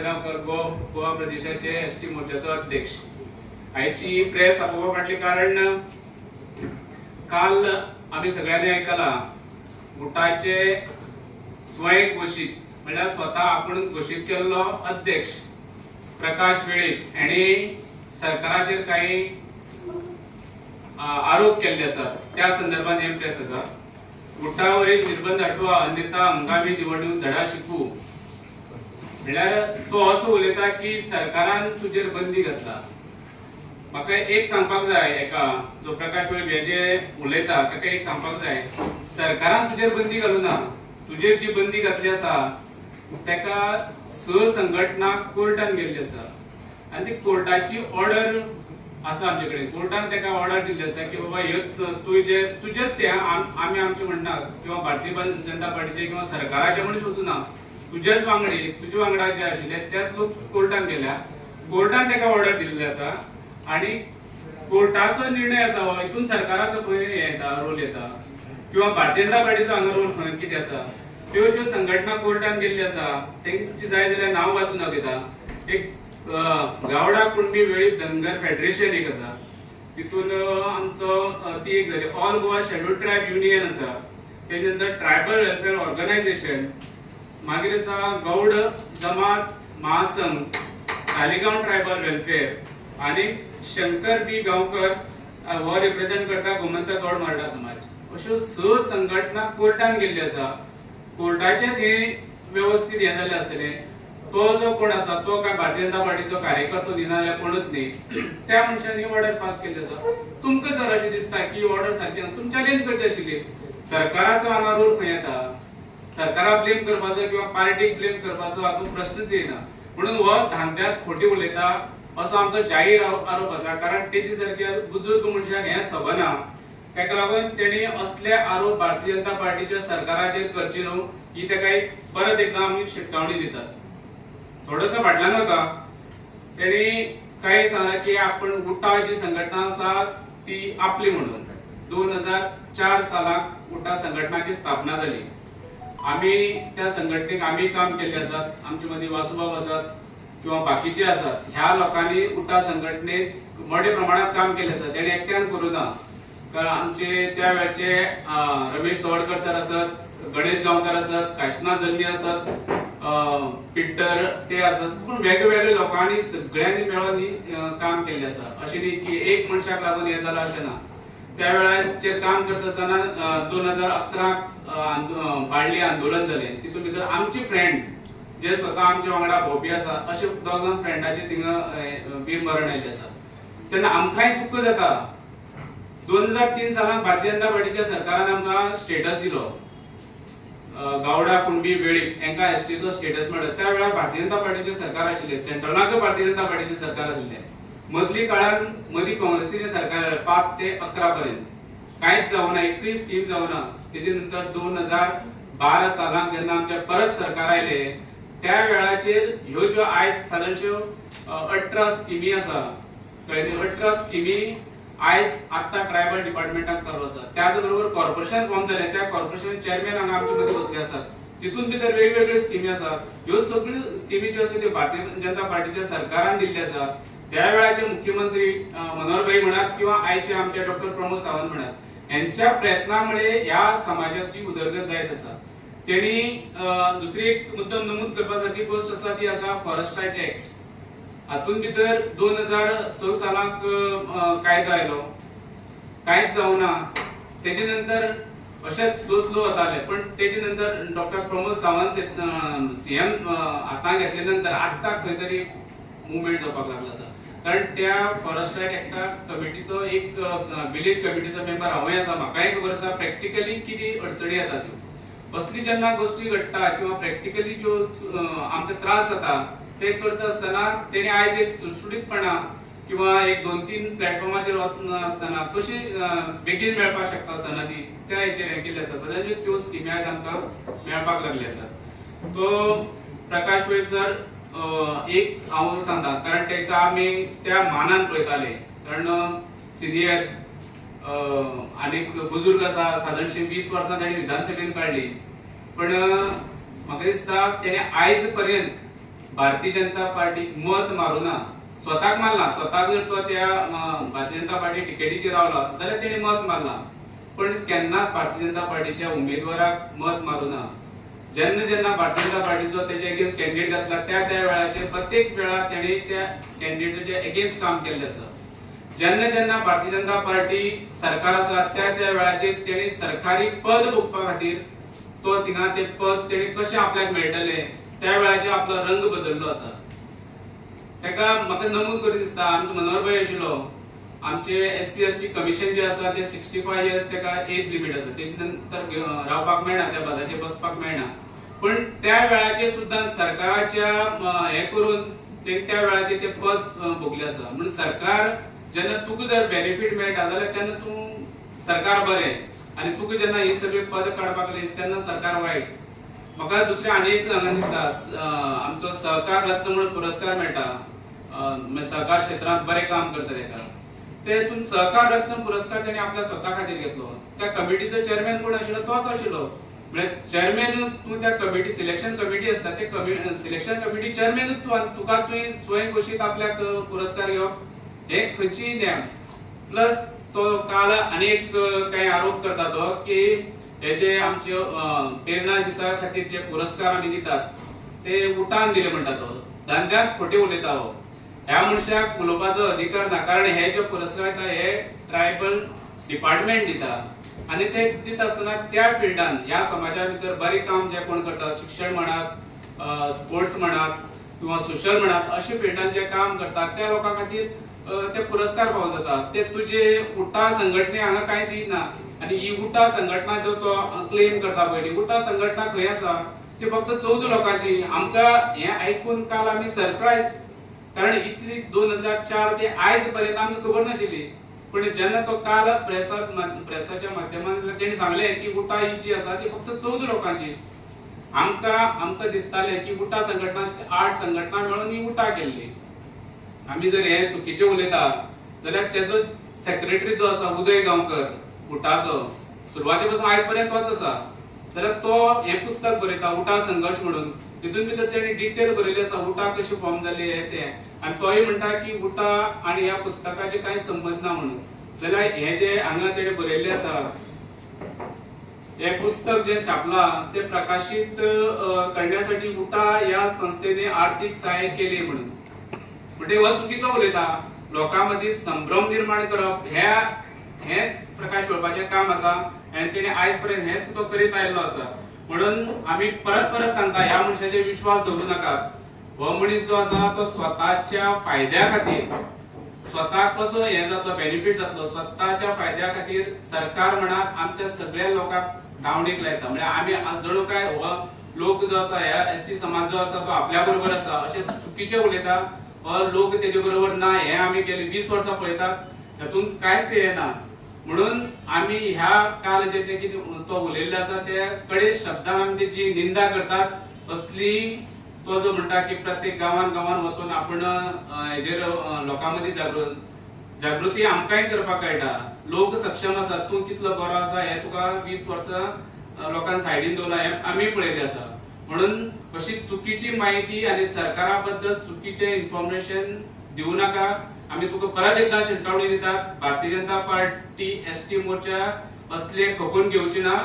बेळगावकर गोवा प्रदेशाचे एसटी मोर्चाचो अध्यक्ष। आयची प्रेस आपोवपाक फाटली कारण काल आम्ही सगळ्यांनी आयकला गुटाचे स्वयं घोषित म्हणजे स्वतः आपण घोषित केलेलो अध्यक्ष प्रकाश वेळीप यांनी सरकाराचेर काही आरोप केले असतात। त्या संदर्भात हे प्रेस आसा। गुटावरील निर्बंध हटवा अन्यथा हंगामी निवडणूक धडा शिकू म्हळ्यार तो असो उलयता की सरकारान तुजेर बंदी घातला। म्हाका एक सांगपाक जाय एका जो प्रकाश वेळीप हे जे उलयता ताका एक सांगपाक जाय सरकारान तुजेर बंदी घालूना। तुजेर जी बंदी घातली आसा ताका स संघटना कोर्टान गेल्ली आसा आनी ती कोर्टाची ऑर्डर आसा आमचे कडेन। कोर्टान ताका ऑर्डर दिल्ली आसा की बाबा ह्यो तुजेच ते आमी आमचे म्हणनात किंवा भारतीय जनता पार्टीचे किंवा सरकाराचे म्हणून सोदूना तुजेच वांगडी तुजे वांगडा जे आशिल्ले त्याच लोक कोर्टान गेल्या। कोर्टान ताका ऑर्डर दिल्ली आसा आणि कोर्टाचो निर्णय आसा हो हितून सरकाराचो खंय येता रोल येता किंवा भारतीय जनता पार्टीचो हांगा रोल खंय कितें आसा। त्यो ज्यो संघटना कोर्टान गेल्ली आसा तेंची जाय जाल्यार नांव वाचून दाखयता। एक गावडा कुणबी वेळीप धनगर फेडरेशन एक आसा तितून आमचो ती एक जाली all Goa scheduled tribe union आसा। तेजे नंतर ट्रायबल वेलफेअर ऑर्गनायझेशन मागीर आसा गौड जमात महासंघ तालिगांव ट्रायबल वेलफेअर आणि शंकर बी गांवकर हो रिप्रेझेंट करता गोमंतक गौड मराठा समाज। अश्यो स संघटना कोर्टान गेल्ली आसा। कोर्टाचे हे व्यवस्थित हे जाल्ले आसतले तो जो कोण आसा तो काय भारतीय जनता पार्टीचो कार्यकर्तो दिनाल्या कोणूच न्ही त्या मनशांनी ऑर्डर पास केली आसा। तुमकां जर अशें दिसता की ऑर्डर सारकी ना तुमची चॅलेंज करची आशिल्ली। सरकाराचो हांगा रोल खंय येता सरकाराक ब्लेम करपाचो किंवा पार्टीक ब्लेम करपाचो हातूंत प्रश्नच येना म्हणून हो धांद्यात खोटी उलयता असो आमचो जाहीर आरोप आसा। कारण तेजी सारक्या बुजुर्ग मनशाक हें सबना ताका लागून तेणी असले आरोप भारतीय जनता पार्टीच्या सरकाराचेर करचे न्हू ही ताका एक परत एकदा आमी शिटकावणी दितात। थोडंसं फाटल्यान वता तेणी काही सांगला की आपण गुटा जी संघटना आसा ती आपली म्हणून 2004 सालाक गुटा संघटनाची स्थापना जाली। आम्ही त्या संघटनेक आम्ही काम केले असतात आमच्या मध्ये वासुबाब असतात किंवा बाकीचे असतात। ह्या लोकांनी गुटा संघटनेत मोठ्या प्रमाणात काम केले असतात तेणे एकट्यान करू ना। कारण आमचे त्या वेळचे रमेश तवडकर सर असत गणेश गांवकर असत काशनाथ जल्मी असत पिट्टर ते असत पण वेगवेगळे लोकांनी सगळ्यांनी मेळून काम केले आसा। अशें न्ही की एक मनशाक लागून हे जाला अशें ना। त्या वेळाचेर काम करता आसतना 2011 बाळली आंदोलन जालें तितून भितर आमचे फ्रेंड जे स्वतः आमच्या वांगडा भोवपी आसा अशे दोग फ्रेंडाचे थिंगा वीर मरण आयले आसा। तेन्ना आमकांय दुख्ख जाता। 2003 सालाक भारतीय जनता पार्टीच्या सरकारान आमकां स्टेटस दिलो गावडा कुणबी वेळीप हांकां एसटीचो स्टेटस मेळ्ळो। त्या वेळार भारतीय जनता पार्टीचे सरकार आशिल्ले सेंट्रलाक भारतीय जनता पार्टीचे सरकार आशिल्ले। मदली काळान मदी काँग्रेसीचे सरकार 5 ते 11 पर्यंत कांयच जावना एकूय स्कीम जावना। तेजे नंतर 2012 सालाक जेन्ना आमचे परत सरकार आयले त्या वेळाचेर ह्यो ज्यो आयज सादारणश्यो 18 स्किमी आसा कळ्ळें 18 स्किमी आयज आता ट्रायबल डिपार्टमेंटाक चालू आसा। त्याच बरोबर कॉर्पोरेशन फॉर्म जाले त्या कॉर्पोरेशन चेअरमॅन हांगा आमचे मध्ये बसले आसात तितून भितर वेगवेगळे स्किमी आसा। ह्यो सगळ्यो स्किमी ज्यो आसा त्यो भारतीय जनता पार्टीच्या सरकारान दिल्ली आसा। त्या वेळाचे मुख्यमंत्री मनोहर भाई म्हणात किंवा आयचे आमचे डॉक्टर प्रमोद सावंत म्हणात यांच्या प्रयत्नामुळे या समाजाची उदरगत जायत आसा। तेणी दुसरी एक मुद्दम नमूद करपासारखी गोष्ट आसा ती आसा फॉरेस्ट रायट ऍक्ट। हातून भितर 2006 सालाक कायदो आयलो कांयच जावना। तेजे नंतर अशेंच स्लो वताले पण तेजे नंतर डॉक्टर प्रमोद सावंत सीएम हातांत घेतले नंतर आत्ता खंय तरी मुवमेंट जावपाक लागला आसा। कारण त्या फॉरेस्ट रायट ऍक्टा कमिटीचो एक विलेज कमिटीचो मेंबर हांवूय आसा। म्हाकाय खबर आसा प्रॅक्टिकली कितें अडचणी येता त्यो असली जेन्ना गोष्टी घडटा किंवा प्रॅक्टिकली ज्यो आमकां त्रास जाता ते करता आसतना तेणी आयज एक सुटसुटीतपणा किंवा एक 2-3 प्लॅटफॉर्माचेर आसतना कशी बेगीन मेळपाक शकता सनदी त्या हेचेर हे केल्ले आसा। सदांच्यो त्यो स्किमी आयज आमकां मेळपाक लागले आसात। तो प्रकाश वेळीप सर एक हांव सांगता कारण तेका आमी त्या मानान पळयताले कारण सिनियर आनी बुजुर्ग आसा सादारणशी 20 वर्सां ताणें विधानसभेन काडली पण म्हाका दिसता तेणे आयज पर्यंत भारतीय जनता पार्टी मत मारूना स्वतःक मारला स्वतःक जर तो त्या भारतीय जनता पार्टी टिकेटीचेर रावला जाल्यार तेणी मत मारला पण केन्ना भारतीय जनता पार्टीच्या उमेदवाराक मत मारूना जेन्ना जेन्ना भारतीय जनता पार्टीचो तेजे अगेन्स्ट कॅन्डिडेट घातला त्या त्या वेळाचेर प्रत्येक वेळा तेणी त्या कॅन्डिडेटाचे अगेन्स्ट काम केल्लें आसा जेन्ना जेन्ना भारतीय जनता पार्टी सरकार आसा त्या त्या वेळाचेर तेणी सरकारी पद भोगपा खातीर तो थिंगा ते पद तेणी कशें आपल्याक मेळटले त्या वेळाचेर आपलो रंग बदललो आसा तेका म्हाका नमूद करून दिसता आमचो मनोहर भाई आशिल्लो आमचे SC ST कमिशन जे आसा ते 65 इयर्स तेका एज लिमिट आसा तेजे नंतर रावपाक मेळना त्या पदाचेर बसपाक मेळना पण त्या वेळाचेर सुद्दां सरकाराच्या हे करून त्या वेळाचेर ते पद भोगले आसा म्हणून सरकार जेन्ना तुका जर बेनिफिट मेळटा जाल्यार तेन्ना तूं सरकार बरें आनी तुका जेन्ना ही सगळी पद काडपाक लागली तेन्ना सरकार वायट म्हाका दुसरें आनी एक हांगा दिसता आमचो सहकार रत्न म्हणून पुरस्कार मेळटा सहकार क्षेत्रांत बरें काम करता तेका तेतून सहकार रत्न पुरस्कार तेणी आपल्या स्वता खातीर घेतलो त्या कमिटीचो चेअरमॅन कोण आशिल्लो तोच आशिल्लो म्हणजे चेअरमॅन तूं त्या कमिटी सिलेक्शन कमिटी आसता ते सिलेक्शन कमिटी चेअरमॅन तूं आनी तुका तुवें स्वयं घोशीत आपल्याक पुरस्कार घेवप हे खंयची नेम प्लस तो काल आनी एक काही आरोप करता तो की हे जे आमचे प्रेरणा दिसा खातीर जे पुरस्कार आमी दितात ते उठान दिले म्हणटा तो धंद्यात खोटे उलयता हो ह्या मनशाक उलोवपाचो अधिकार ना कारण हे जे पुरस्कार हे ट्रायबल डिपार्टमेंट दिता आणि ते दित आसतना त्या फिल्डान ह्या समाजा भितर बरें काम जे कोण करता शिक्षण म्हणात स्पोर्ट्स म्हणात किंवा सोशल म्हणात अशा फिल्डान जे काम करतात त्या लोकां खातीर ते पुरस्कार फावो जातात ते तुझे उठा संघटने हांगा कांय दिना आणि ही उठा संघटना जो तो क्लेम करता पळय उठा संघटना खंय आसा ती फक्त 14 लोकांची आमकां हे आयकून काल आमी सरप्राईज कारण इतली 2004 ते आयज पर्यंत आमकां खबर नाशिल्ली पण जेन्ना तो काल प्रेसाच्या माध्यमांतल्यान तेणी सांगले की उठा ही जी आसा ती फक्त 14 लोकांची आमकां दिसताले की उठा संघटना 8 संघटना मेळून ही उठा केल्ली आमी जर हे चुकीचे उलयता जाल्यार तेजो सेक्रेटरी जो आसा उदय गांवकर उठाचो सुरवाती पासून आयज पर्यंत तोच आसा जाल्यार तो हे पुस्तक बरयता उठा संघर्ष म्हणून तितून भितर तेणी डिटेल बरयले आसा उठा कशी फॉर्म जाली हे ते आनी तोय म्हणटा की उठा आनी ह्या पुस्तकाचे कांय संबंध ना म्हणून जाल्यार हे जे हांगा तेणे बरयल्ले आसा हे पुस्तक जे छापला ते प्रकाशित करण्यासाठी उठा या संस्थेने आर्थिक सहाय्य केले म्हणून म्हणजे हो चुकीचो उलयता लोकांमध्ये संभ्रम निर्माण करप हे प्रकाश करपाचे काम आसा आनी तेणे आयज पर्यंत हेच तो करीत आयल्लो आसा म्हणून आमी परत सांगता ह्या मनशाचेर विश्वास दवरू नाकात हो मनीस जो आसा तो स्वताच्या फायद्या खातीर स्वताक कसो हे जातलो बेनिफिट जातलो स्वताच्या फायद्या खातीर सरकार म्हणात आमच्या सगळ्या लोकांक दावणीक लायता म्हणजे आमी जणू काय हो लोक जो आसा ह्या ST समाज जो आसा तो आपल्या बरोबर आसा अशें चुकीचे उलयता लोक तेजे बरोबर ना हे आमी गेली 20 वर्सां पळयतात तातून कांयच हे ना म्हणून आमी ह्या काल जे ते तो उलयल्ले आसा ते कडे शब्दान आमी तेजी निंदा करतात असली तो जो म्हणटा की प्रत्येक गांवान वचून आपण हेजेर लोकां मदीं जागृती आमकांय करपाक कळटा लोक सक्षम आसा तूं कितलो बरो आसा हे तुका 20 वर्सां लोकांक सायडीन दवरला हे आमी पळयले आसा म्हणून अशी चुकीची माहिती आणि सरकारा बद्दल चुकीचे इन्फॉर्मेशन दिवू नाका आम्ही तुका परत एकदा शिटकावणी दितात भारतीय जनता पार्टी ST मोर्चा असले खपून घेवची ना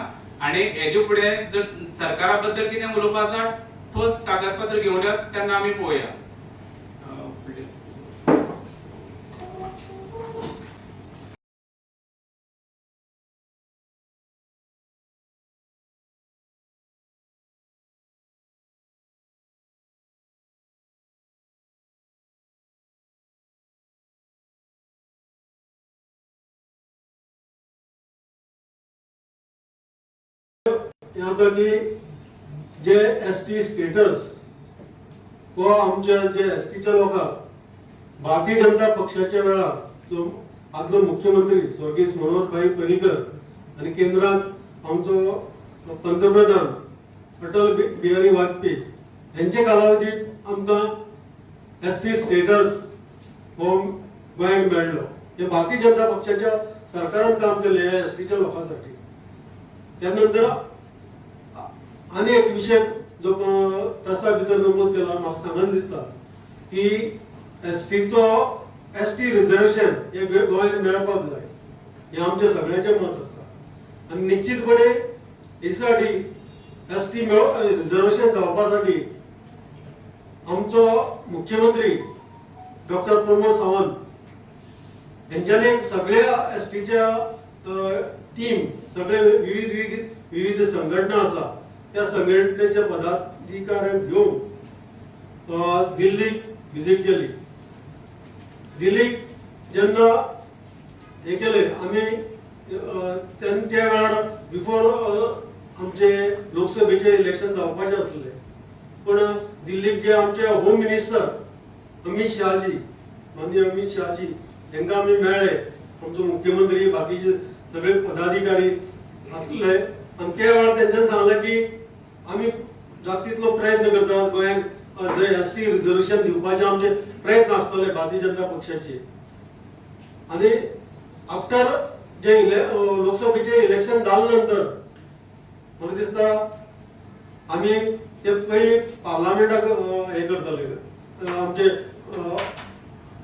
आणि हेजे फुडें जर सरकारा बद्दल कितें उलोवपा आसा ठोस कागदपत्र घेवन येत तेन्ना आमी पळोवया यापैकी जे ST स्टेटस व आमच्या जे STच्या लोकांक भारतीय जनता पक्षाच्या वेळा जो आदलो मुख्यमंत्री स्वर्गीय मनोहर भाई पर्रीकर आणि केंद्रात आमचो पंतप्रधान अटल बिहारी वाजपेयी यांच्या कालावधीत आमकां ST स्टेटस हो गोंयांत मेळ्ळो हे भारतीय जनता पक्षाच्या सरकारान काम केले STच्या लोकांसाठी त्यानंतर अनेक विषय जो तासा भितर नमूद केला म्हाका सांगन दिसता की एसटी रिझर्वेशन हे गोंयांत मेळपाक जाय हे आमचे सगळ्यांचे मत आसा आनी निश्चितपणे हेसाठी एसटी रिझर्वेशन जावपासाठी आमचो मुख्यमंत्री डॉक्टर प्रमोद सावंत यांच्यानी सगळ्या एसटीच्या टीम सगळे विविध संघटना आसा त्या संघटनेच्या पदाधिकाऱ्यांक घेऊन दिल्लीक विजिट केली. दिल्लीक जेन्ना हे केले आमी त्या वेळार बिफोर आमचे लोकसभेचे इलेक्शन जावपाचे आसले पण दिल्लीक जे आमचे होम मिनिस्टर माननीय अमित शाहजी तांकां आमी मेळ्ळे. आमचो मुख्यमंत्री बाकीचे सगळे पदाधिकारी आसले आणि त्या वेळार तेंच्यानी सांगले की आमी जाता तितलो प्रयत्न करतात गोंयांत जे एसटी रिझर्वेशन दिवपाचे आमचे प्रयत्न आसतले भारतीय जनता पक्षाचे. आणि आफ्टर जे लोकसभेचे इलेक्शन जाले नंतर म्हाका दिसता आमी ते पयलीं पार्लमेंटाक हे करतले आमचे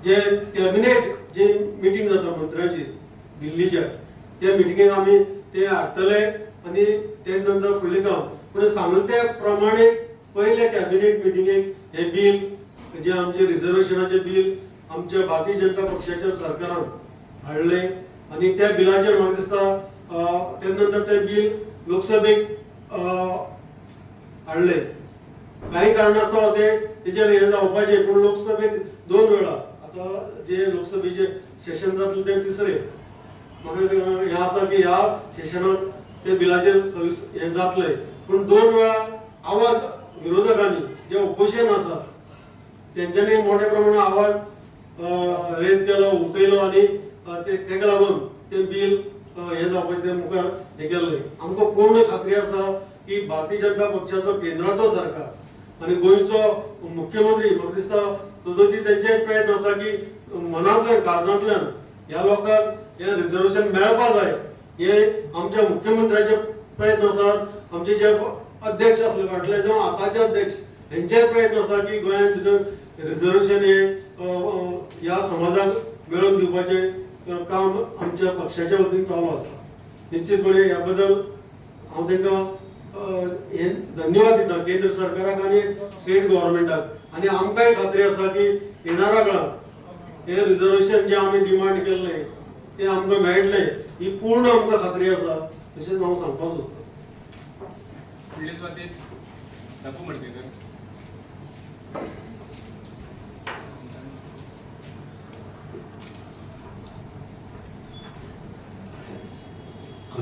जे कॅबिनेट जे मिटींग जाता मंत्र्यांची दिल्लीच्या त्या मिटिंगेक आमी ते हाडटले आनी ते नंतर फुडलें काम पण सांगले त्या प्रमाणे पयले कॅबिनेट मिटिंगेक हे बिल जे आमचे रिझर्वेशनाचे बिल आमच्या भारतीय जनता पक्षाच्या सरकारान हाडले आणि त्या बिलाचेर म्हाका दिसता त्या नंतर ते बिल लोकसभेक हाडले. काही कारणास्तव तेचेर हे जावपाचे पूण लोकसभेक 2 वेळा आता जे लोकसभेचे सेशन जातले ते तिसरे म्हाका हे आसा की ह्या सेशनात ते बिलाचेर हे जातले पूण 2 वेळा आवाज विरोधकांनी जे ऑपोजिशन आसा तेंच्यांनी मोठ्या प्रमाणात आवाज रेज केलो उठयलो आणि तेका लागून ते बिल हे जावपाचे ते मुखार हे केले. आमकां पूर्ण खात्री आसा की भारतीय जनता पक्षाचो केंद्राचो सरकार आणि गोंयचो मुख्यमंत्री म्हाका दिसता सदोदी तेंचे प्रयत्न आसा की मनांतल्यान काळजांतल्यान ह्या लोकांक हे रिझर्वेशन मेळपा जाय हे आमच्या मुख्यमंत्र्याचे प्रयत्न आसात. आमचे जे अध्यक्ष आसले फाटले जावं आतांचे अध्यक्ष हेंचे प्रयत्न आसा की गोंयांत रिझर्वेशन हे ह्या समाजाक मेळोवन दिवपाचे काम आमच्या पक्षाच्या वतीन चालू आसा. निश्चितपणे ह्या बद्दल हांव तांकां हे धन्यवाद दिता केंद्र सरकाराक आनी स्टेट गव्हर्नमेंटाक आणि आमकांय खात्री आसा की येणाऱ्या काळात हे रिझर्वेशन जे आमी डिमांड केल्ले ते आमकां मेळटले ही पूर्ण आमकां खात्री आसा तशेंच हांव सांगपाक सोदतां. फुडले स्वातेत दापू मडकेकर.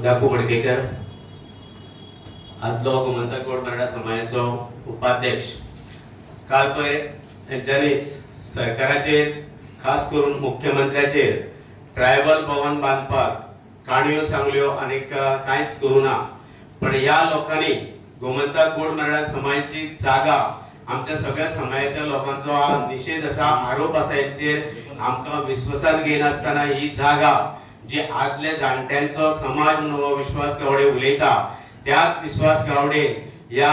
दापू मडकेकर आदलो गोमंतक गोड मराठा समाजाचो उपाध्यक्ष. काल पळय तेंच्यांनीच सरकाराचेर खास करून मुख्यमंत्र्याचेर ट्रायबल भवन बांदपाक काणयो सांगल्यो आनी कांयच करूना पण ह्या लोकांनी गोमंतक गोड मराठा समाजाची जागा आमच्या सगळ्या समाजाच्या लोकांचो हा निषेध आसा आरोप आसा हेचेर आमकां विश्वासान घेयनासतना ही जागा जी आदले जाणट्यांचो समाज म्हणून विश्वास गावडे उलयता त्याच विश्वास गावडे या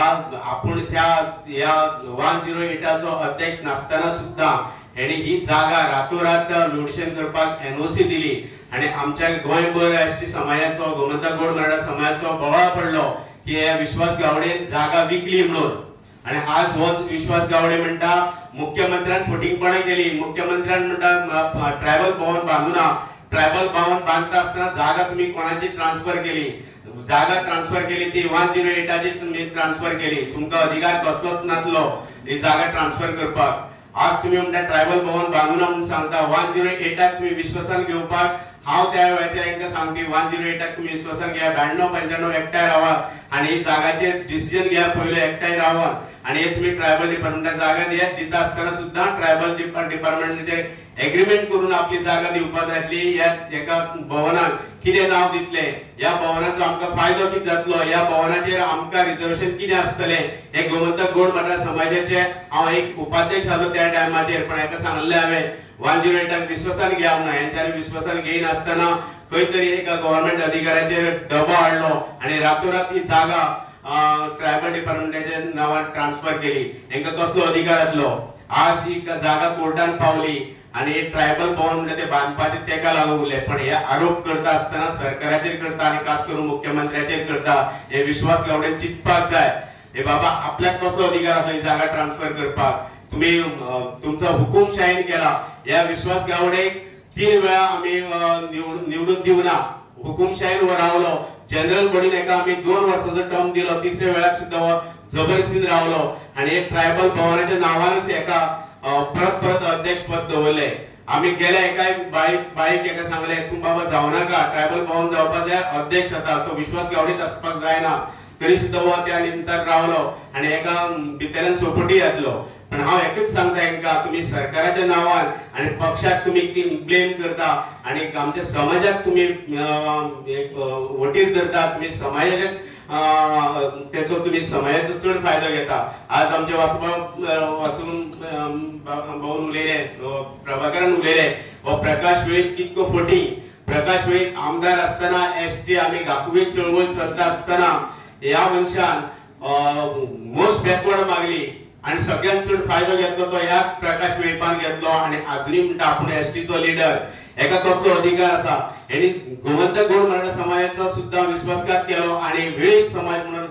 आपूण त्या 108 अध्यक्ष नासतना सुद्धा हेणी ही जागा रातोरात लुडशेन करपाक एनओसी दिली आणि आमच्या गोंयभर एसटी समाजाचो गोमंतक गोड मराठा समाजाचो बोवाळ पडलो की हे विश्वास गावडेन जागा विकली म्हणून. आणि आज हो विश्वास गावडे म्हणटा मुख्यमंत्र्यान फटींगपणां केली. मुख्यमंत्र्यान म्हणटा ट्रायबल भवन बांदूना. ट्रायबल भवन बांधता असताना जागा तुम्ही कोणाची ट्रान्सफर केली जागा ट्रान्सफर केली ती 108ची तुम्ही ट्रान्सफर केली. तुमका अधिकार कसलोच नासलो ही जागा ट्रान्सफर करपाक. आज तुम्ही म्हणटा ट्रायबल भवन बांदूना म्हणून सांगता 108क तुम्ही विश्वासान घेवपाक हांव त्या वेळार तांकां सांगता 108क तुम्ही विश्वासान घ्या 92-95 एकठांय रावा आणि ही जागाचे डिसिजन घ्या पयलो एकठांय रावन आणि हे तुम्ही ट्रायबल डिपार्टमेंटाक जागा दिता असताना सुद्धा ट्रायबल डिपार्टमेंटाचे एग्रीमेंट करून आपली जागा दिवपाक जातली. एका भवनाक कितें नाव दितले ह्या भवनाचो आमकां फायदो कितें जातलो ह्या भवनाचेर आमकां रिझर्वेशन कितें आसतलें हे गोमंतक गोड मराठा समाजाचे हांव एक उपाध्यक्ष आसलो त्या टायमाचेर पण हाका सांगलें हांवें 108क विश्वासान घ्या म्हणून. हेंच्यांनी विश्वासान घेयनासतना खंय तरी एका गव्हर्नमेंट अधिकाऱ्याचेर दबाव हाडलो आणि रातोरात ही जागा ट्रायबल डिपार्टमेंटाच्या नावार ट्रान्सफर केली, तांकां कसलो अधिकार आसलो? आज ही जागा कोर्टान पावली आणि ट्रायबल भवन म्हणजे ते बांदपाचे तेका लागून उरले, पण हे आरोप करता असताना सरकाराचेर करता आणि खास करून मुख्यमंत्र्याचेर करता, हे विश्वास गावडेन चिंतपाक जाय. हे बाबा, आपल्याक कसलो अधिकार आसलो ही जागा ट्रान्सफर करपाक? तुम्ही तुमचा हुकुमशाहीन केला. या विश्वास गावडेक 3 वेळा आम्ही निवडून दिवना, हुकुमशाहीन रावलो. जनरल बॉडीन एका आम्ही 2 वर्साचो टर्म दिलो, 3ऱ्या वेळाक सुद्धा जबरदस्तीन रावलो आणि ट्रायबल भवनाच्या नावानच एका परत परत अध्यक्ष पद दवरले. आम्ही गेल्या एका बाईक एका सांगले, तू बाबा जाऊ नका, ट्रायबल भवन जावपाक जाय, अध्यक्ष जाता तो विश्वास गावडीत असपाक जायना. तरी सुद्धा वो त्या निमताक रावलो आणि एका भितऱ्यान सपोर्टी घातलो. पण हांव एकच सांगता हांकां, तुम्ही सरकाराच्या नावान आणि पक्षाक तुम्ही ब्लेम करता आणि आमच्या समाजाक तुम्ही एक वटीर धरता. तुम्ही समाजाच्या त्याचो तुम्ही समाजाचो चड फायदो घेता. आज आमचे वासून भाऊन उलयले, प्रभाकरान उलयले, हो प्रकाश वेळीक कितको फटी. प्रकाश वेळीक आमदार असताना एसटी आम्ही गाकुबी चळवळ चलता असताना ह्या मनशान मोस्ट बॅकवर्ड मागली आणि सगळ्यांत चड फायदो घेतलो तो ह्या प्रकाश वेळीपान घेतलो. आणि अजूनही म्हणटा आपूण एसटीचो लिडर, एका कसलो अधिकार आसा? हेणी गोमंतक गौड मराठा समाजाचो सुद्धा विश्वासघात केलो आणि वेळीप समाज म्हणून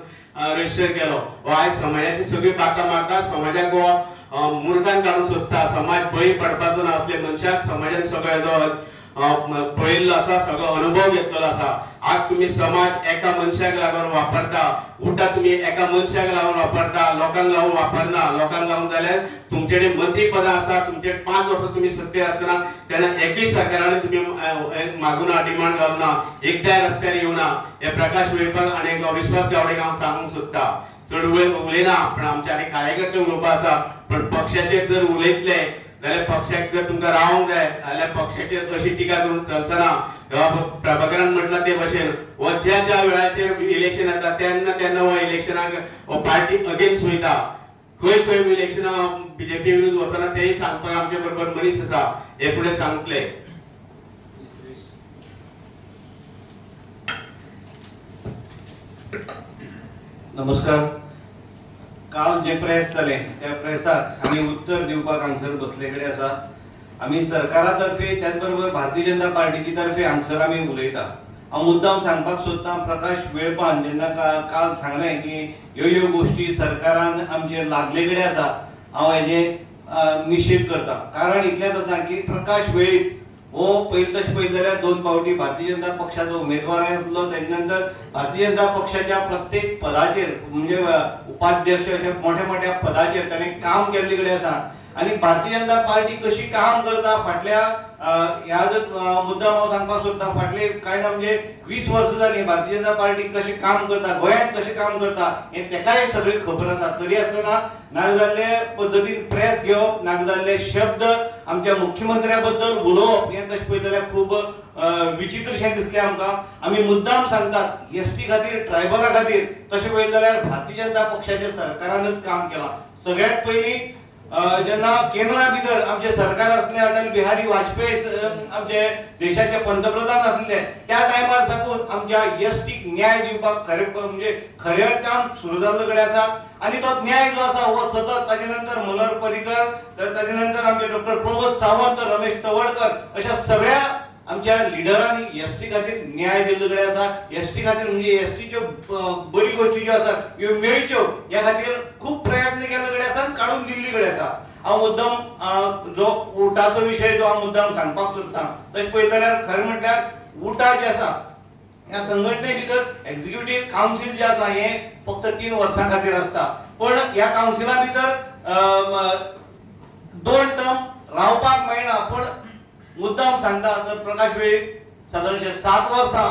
रजिस्टर केलो. हो आयज समाजाची सगळी बाता मारता, समाजाक हो मुर्खान काडून सोदता. समाज बळी पडपाचो ना असले मनशाक समाजान सगळ्याचो पळयल्लो आसा, सगळो अनुभव घेतलेलो आसा. आज तुम्ही समाज एका मनशाक लागून वापरता, उठा तुम्ही एका मनशाक लागून वापरता, लोकांक लागून वापरना. लोकांक लागून जाल्यार तुमचेडे मंत्री पदां आसा, तुमचे 5 वर्सां तुम्ही सत्तेर आसतना तेन्ना एकय सरकारान तुम्ही मागुना, डिमांड घालना, एकदाय रस्त्यार येवना. हे प्रकाश वेळीपाक आणि विश्वास गावडेक हांव सांगूंक सोदता, चड उलयना, पण आमचे आनी कार्यकर्ते उलोवपा आसा. पण पक्षाचेर जर उलयतले जाल्यार पक्षाक जर तुमकां रावंक जाय जाल्यार पक्षाचेर अशी टिका करून चलचना. प्रभाकरान म्हटला ते भशेन हो ज्या ज्या वेळाचेर इलेक्शन येता तेन्ना तेन्ना हो इलेक्शनाक हो पार्टी अगेन्स्ट वयता. खंय खंय इलेक्शना बीजेपी विरुद्ध वचना तेय सांगपाक आमचे बरोबर मनीस आसा, हे फुडें सांगतले. नमस्कार. काल जे प्रेस जाले त्या प्रेसाक आम्ही उत्तर दिवपाक हांगसर बसले कडेन आसा. आम्ही सरकारातर्फे त्याच बरोबर भारतीय जनता पार्टीची तर्फे हांगसर आम्ही उलयता. हांव मुद्दाम सांगपाक सोदता, प्रकाश वेळपान जेन्ना काल सांगलें की ह्यो ह्यो गोष्टी सरकारान आमचेर लादले कडेन आसा, हांव हेजे निशेध करता. कारण इतलेंच आसा की प्रकाश वेळीप हो पयलीं तशें पळयलें जाल्यार 2 फावटी भारतीय जनता पक्षाचो उमेदवार आसलो. तेजे नंतर भारतीय जनता पक्षाच्या प्रत्येक पदाचेर म्हणजे उपाध्यक्ष अशा मोठ्या मोठ्या पदाचेर ताणें काम केल्ले कडेन आसा. आणि भारतीय जनता पार्टी कशी काम करता फाटल्या ह्या जर मुद्दा हांव सांगपाक सोदता, फाटले काय ना म्हणजे 20 वर्सां जाली भारतीय जनता पार्टी कशी काम करता, गोंयांत कशें काम करता हे तेकाय सगळी खबर आसा. तरी आसतना नागजाल्ले पद्दतीन प्रेस घेवप, नागजाल्ले शब्द आमच्या मुख्यमंत्र्या बद्दल उलोवप हे तशें पळयलें जाल्यार खूब विचित्रशें दिसलें आमकां. आमी मुद्दाम सांगतात एसटी खातीर, ट्रायबला खातीर तशें पळयलें जाल्यार भारतीय जनता पक्षाच्या सरकारानच काम केलां. सगळ्यात पयलीं जेन्ना केंद्रा भितर आमचे सरकार आसले, अटल बिहारी वाजपेयी आमचे देशाचे पंतप्रधान आसले, त्या टायमार साकून आमच्या एसटीक न्याय दिवपाक म्हणजे खरे अर्थान सुरू जाल्लो कडेन आसा. आणि तो न्याय जो आसा हो सतत ताजे नंतर मनोहर पर्रीकर, ताजे नंतर आमचे डॉक्टर प्रमोद सावंत, रमेश तवडकर अशा सगळ्या आमच्या लिडरांनी एसटी खातीर न्याय दिल्लो कडेन आसा. एसटी खातीर म्हणजे एसटीच्यो बरी गोष्टी ज्यो आसात ह्यो मेळच्यो ह्या खातीर खूब प्रयत्न केल्ले कडेन आसा, काडून दिल्ली कडेन आसा. हांव मुद्दाम जो उटाचो विशय जो हांव मुद्दाम सांगपाक सोदतां, तशें पळयलें जाल्यार खरें म्हटल्यार उटा जे आसा ह्या संघटने भितर एक्झिक्युटिव्ह कावन्सील जे आसा हे फक्त 3 वर्सां खातीर आसता. पण ह्या कावन्सिला भितर 2 टर्म रावपाक मेळना. पण मुद्दाम सांगता तर प्रकाश वेळीप सादारणशे 7 वर्सां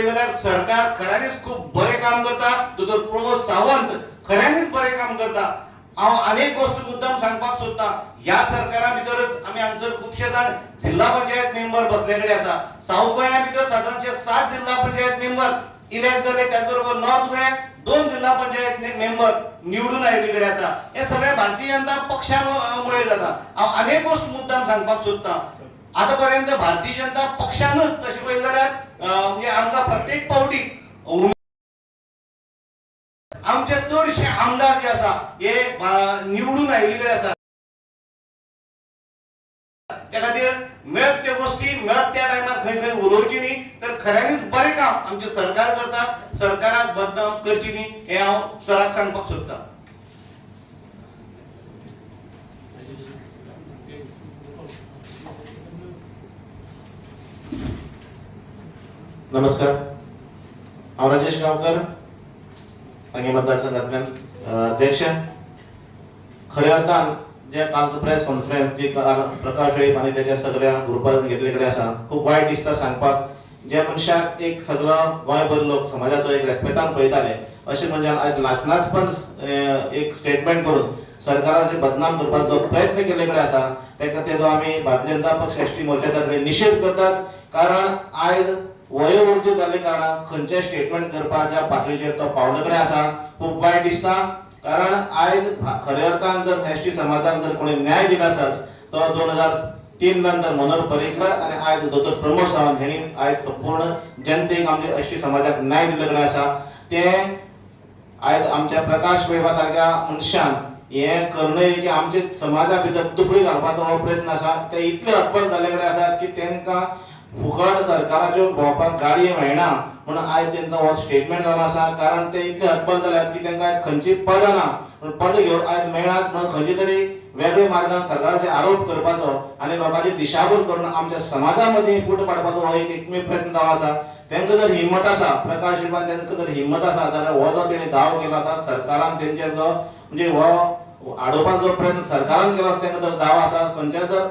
पळयलें जाल्यार सरकार खऱ्यांनीच खूब बरें काम करता. दोतोर प्रमोद सावंत खऱ्यांनीच बरें काम करता. हांव अनेक गोष्टी मुद्दाम सांगपाक सोदतां. ह्या सरकारा भितरच आमी हांगसर खुबशे जाण जिल्हा पंचायत मेंबर बसले कडेन आसा. साऊथ गोंया भितर सादारणशे 7 जिल्हा पंचायत मेंबर इलेक्ट जाले. त्याच बरोबर नॉर्थ गोंयात 2 जिल्हा पंचायत मेंबर निवडून आयिल्ले कडेन आसा. हे सगळे भारतीय जनता पक्षामुळे जाता. हांव अनेक गोष्ट मुद्दाम सांगपाक सोदतां. आता पर्यंत भारतीय जनता पक्षानूच तशें पळयलें जाल्यार म्हणजे आमकां प्रत्येक फावटी आमचे चडशे आमदार जे आसा हे निवडून आयिल्ले कडेन आसा. त्या खातीर मेळत त्यो गोष्टी मेळत त्या टायमार खंय खंय उलोवची न्ही, तर खऱ्यांनीच बरें काम आमचे सरकार करता. सरकाराक बदनाम करची न्ही हें हांव सराक सांगपाक सोदतां. नमस्कार, हांव राजेश गांवकर, सांगे मतदारसंघांतल्यान अध्यक्ष. खऱ्या अर्थान जे कालचो प्रेस कॉन्फरन्स जी काल प्रकाश वेळीप आनी त्याच्या सगळ्या ग्रुपान घेतले कडेन आसा, खूब वायट दिसता सांगपाक. जे मनशाक एक सगळो गोंयभर लोक समाजाचो एक रेस्पेक्टान पळयताले अशें मनशान आयज नाचनाचपण एक स्टेटमेंट करून सरकाराचे बदनाम करपाचो प्रयत्न केले कडेन आसा. तेजो आमी भारतीय जनता पक्ष एसटी मोर्चा कडेन निशेध करतात. कारण आयज वयोवृद्ध जाल्ले कारणान खंयचें स्टेटमेंट करपाच्या पातळीचेर तो पावले कडेन आसा. खूब वायट दिसता. कारण आयज खऱ्या अर्थान जर एसटी समाजाक जर कोणी न्याय दिला आसत तो 2003 नंतर मनोहर पर्रीकर आणि आयज दोतोर प्रमोद सावंत हेणी आयज संपूर्ण जनतेक आमच्या एसटी समाजाक न्याय दिले कडेन आसा. ते आयज आमच्या प्रकाश वेळपा सारख्या मनशान हे करणय की आमच्या समाजा भितर दुफळी घालपाचो हो प्रयत्न आसा. ते इतले हतबल जाल्ले कडेन आसात की तांकां फुकट सरकाराच्यो भोंवपाक गाडये मेळना म्हणून आयज तांचो हो स्टेटमेंट जावन आसा. कारण ते इतले हतबल जाल्यात की तांकां आयज खंयची पदां ना. पूण पदां घेवन आयज मेळनात म्हणून खंयचे तरी वेगळे मार्गान सरकाराचे आरोप करपाचो आनी लोकांची दिशाभूल करून आमच्या समाजा मदीं फूट पाडपाचो हो एक एकमेव प्रयत्न जावन आसा. तांकां जर हिम्मत आसा, प्रकाश शिल्पान तांकां जर हिम्मत आसा जाल्यार हो जो तेणी दाव केलो आसा सरकारान तेंचेर जो म्हणजे हो आडोवपाचो जो प्रयत्न सरकारान केलो आसा तांकां जर दाव आसा, खंयच्या जर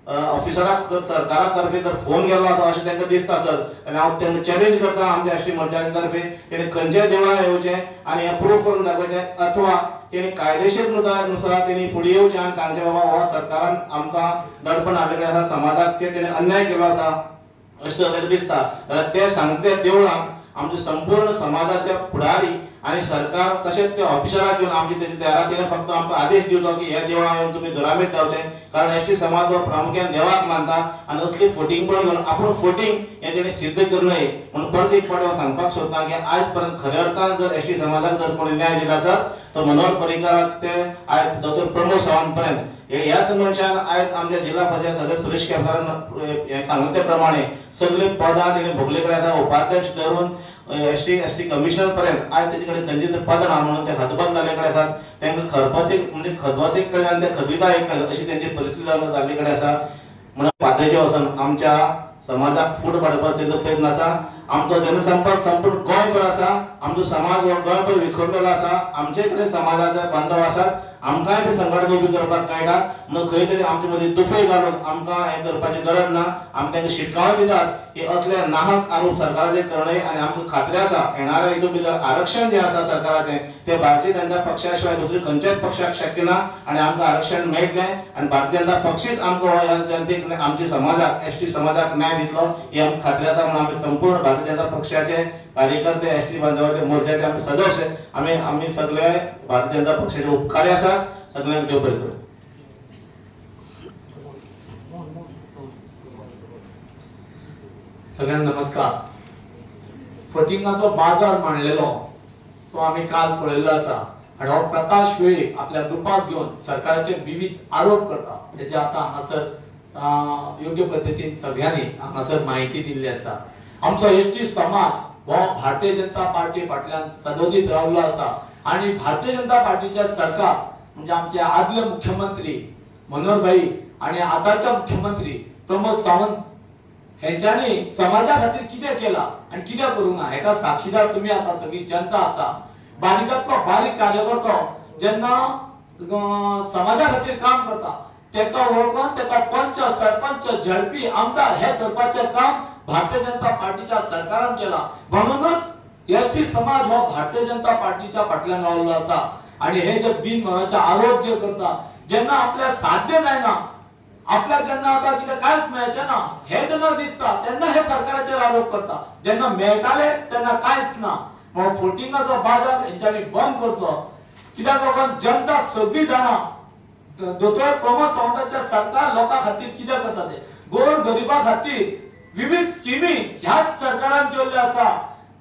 ऑफिसराक सरकारा तर्फे जर फोन केलो आसा अशें तांकां दिसता आसत आनी हांव तांकां चॅलेंज करता आमच्या एसटी मोर्चाच्या तर्फे तेणी खंयच्याय देवळां येवचें आनी हें प्रूव करून दाखोवचें, अथवा तेणी कायदेशीर नुसार तेणी फुडें येवचें आनी सांगचें बाबा हो सरकारान आमकां दडपण हाडलेलें आसा, समाजाक तेणी अन्याय केलो आसा अशें तांकां दिसता. जाल्यार ते सांगते देवळांक आमचे संपूर्ण समाजाचे फुडारी आणि सरकार तशेंच ते ऑफिसराक घेवन आमची तेजी तयारी फक्त आमकां आदेश दिवचो की ह्या देवळां येवन तुमी घरामेत जावचें. कारण एसटी समाज हो प्रामुख्यान देवाक मानता आनी असली फोटिंगपण घेवन आपूण फोटिंग हें तेणी सिद्ध करूं नये म्हणून परत एक फावटी हांव सांगपाक सोदतां की आयज पर्यंत खऱ्या अर्थान जर एसटी समाजाक जर कोणी न्याय दिला आसत तो मनोहर पर्रीकाराक ते आयज दोतोर प्रमोद सावंत पर्यंत ह्याच मनशान आयज आमच्या जिल्हा पंचायत सदस्य सुरेश केपेकारान हें सांगले प्रमाणे सगळे पदां तेणी भोगले कडेन आसा. उपाध्यक्ष धरून एसटी कमिशनर पर्यंत आयज तेजे कडेन खंयची तरी पदां ना म्हणून ते हतबल जाल्ले कडेन आसात. तांकां खरपतीक म्हणजे खतवतीक कडेन आनी ते खतवितायेक कडेन अशी तेंची परिस्थिती जाल्ली कडेन आसा. म्हणून पातळीचेर वचून आमच्या समाजाक फूट पाडपाचो तेजो प्रयत्न आसा. आमचो जनसंपर्क संपूर्ण गोंयभर आसा. आमचो समाज हो गोंयभर विखुरलेलो आसा. आमचे कडेन समाजाचे बांधव आसात. आमकांय बी संघटना उबी करपाक कळटा म्हणून खंय तरी आमचे मदीं दुफळी घालून आमकां हें करपाची गरज ना. आमी तांकां शिटकावणी दितात की असले नाहक आरोप सरकाराचे करणे आनी आमकां खात्री आसा येणाऱ्या हितून भितर आरक्षण जें आसा सरकाराचें तें भारतीय जनता पक्षा शिवाय दुसरी खंयच्याच पक्षाक शक्य ना आनी आमकां आरक्षण मेळटलें आनी भारतीय जनता पक्षीच आमकां ह्या जनतेक आमच्या समाजाक एसटी समाजाक न्याय दितलो ही आमकां खात्री आसा. म्हणून आमी संपूर्ण भारतीय जनता पक्षाचे कार्यकर्ते एसटी बांधवाचे मोर्चाचे आमी सदस्य आमी सगळे भारतीय जनता पक्षाचे उपकारी आसात. सगळ्यांक देव बरें करूं. सगळ्यांना नमस्कार. फटिंगाचो बाजार मांडलेलो तो आम्ही काल पळयल्लो आसा आनी हो प्रकाश वेळीप आपल्या ग्रुपाक घेवन सरकाराचे विविध आरोप करता. तेजे आतां हांगासर योग्य पद्दतीन सगळ्यांनी हांगासर म्हायती दिल्ली आसा. आमचो एसटी समाज हो भारतीय जनता पार्टी फाटल्यान सदोदीत रावलो आसा आनी भारतीय जनता पार्टीचे सरकार म्हणजे आमचे आदले मुख्यमंत्री मनोहर भाई आणि आताच्या मुख्यमंत्री प्रमोद सावंत हेंच्यांनी समाजा खातीर कितें केला आणि कितें करूंक ना हेका साक्षीदार तुम्ही आसा, सगळी जनता आसा. बारीकांतलो बारीक कार्यकर्तो जेन्ना समाजा खातीर काम करता तेका वळखून तेका पंच सरपंच झडपी आमदार हे करपाचें काम भारतीय जनता पार्टीच्या सरकारान केला. म्हणूनच एसटी समाज हो भारतीय जनता पार्टीच्या फाटल्यान रावलो असा. आणि हे जे बिनमनाचे आरोप जे करता, जेन्ना आपल्या साध्य जायना, आपल्याक जेन्ना आता कितें कांयच मेळचें ना हे जेन्ना दिसता तेन्ना हे सरकाराचेर आरोप करता. जेन्ना मेळटाले तेन्ना कांयच ना. मग फोटिंगाचो बाजार हेंच्यांनी बंद करचो. कित्याक लोकांक जनता सगळी जाणा दोतोर प्रमोद सावंताचे सरकार लोकां खातीर कितें करता ते. गोर गरिबां खातीर विविध स्किमी ह्याच सरकारान केल्ल्यो आसा.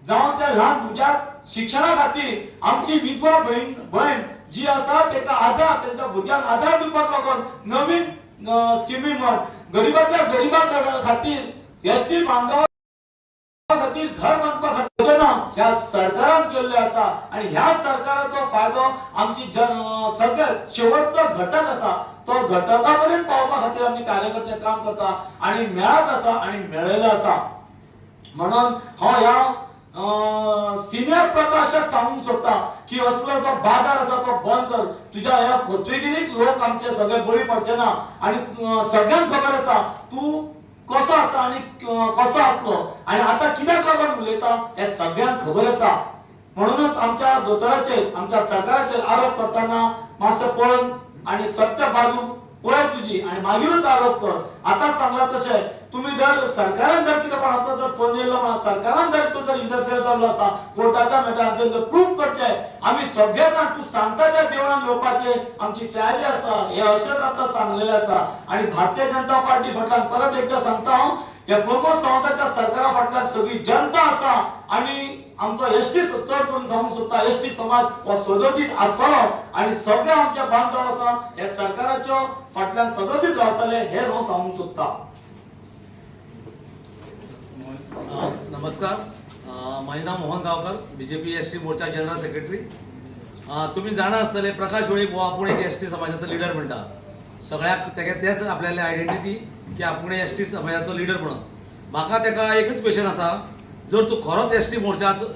जावं त्या ल्हान भुरग्याक शिक्षणा खातीर आमची विधवा भयण जी आसा तेका आधार, तेंच्या भुरग्यांक आधार दिवपाक लागून नवीन स्किमी म्हण गरिबांतल्या गरिबां खातीर एसटी बांधव खातीर घर बांधपा खातीर योजना ह्या सरकारान केल्ल्यो आसा. आणि ह्या सरकाराचो फायदो आमची सगळे शेवटचो घटक आसा तो घटका पर्यंत पावपा खातीर आमी कार्यकर्ते काम करता आणि मेळत आसा आणि मेळयलो आसा. म्हणून हांव ह्या सिनियर प्रकाशक सांगूंक सोदता की असलो जो बाजार आसा तो बंद कर. तुझ्या ह्या फसवेगिरीक लोक आमचे सगळे बळी पडचे ना. आणि सगळ्यांक खबर आसा तू कसो आसा आणि कसो आसलो आणि आता कित्याक लागून उलयता हे सगळ्यांक खबर आसा. म्हणूनच आमच्या दोतोराचेर, आमच्या सरकाराचेर आरोप करताना मातशें पळोवन आणि सत्य बाजू पळय तुजी आणि मागीरच आरोप कर. आता सांगला तशें तुम्ही जर सरकारान जर कितें कोणाचो जर फोन येयलो म्हणा, सरकारान जर तो जर इंटरफियर जाल्लो आसा कोर्टाच्या मॅटराचेर जर प्रूफ करचे, आमी सगळे जाण तूं सांगता त्या देवळान येवपाचे आमची तयारी आसा. हे अशेंच आतां सांगलेलें आसा. आणि भारतीय जनता पार्टी फाटल्यान परत एकदा सांगता हांव, या प्रमोद सावंताच्या सरकारा फाटल्यान सगळी जनता आसा. आणि आमचो एसटी चड करून सांगूंक सोदता एसटी समाज हो सदोदीत आसतलो आणि सगळे आमचे बांधव आसा हे सरकाराच्या फाटल्यान सदोदीत रावतले हे हांव सांगूंक सोदता. नमस्कार, माझे नाव मोहन गावकर, बीजेपी एसटी मोर्चा जनरल सेक्रेटरी. तुम्ही जाणा आसतले प्रकाश वेळीप हो आपूण एक एसटी समाजाचो लिडर म्हणटा. सगळ्याक तेच आपल्याली आयडेंटिटी की आपूण एसटी समाजाचो लिडर म्हणून. म्हाका तेका एकच क्वेश्चन आसा, जर तूं खरोच एसटी मोर्चाचो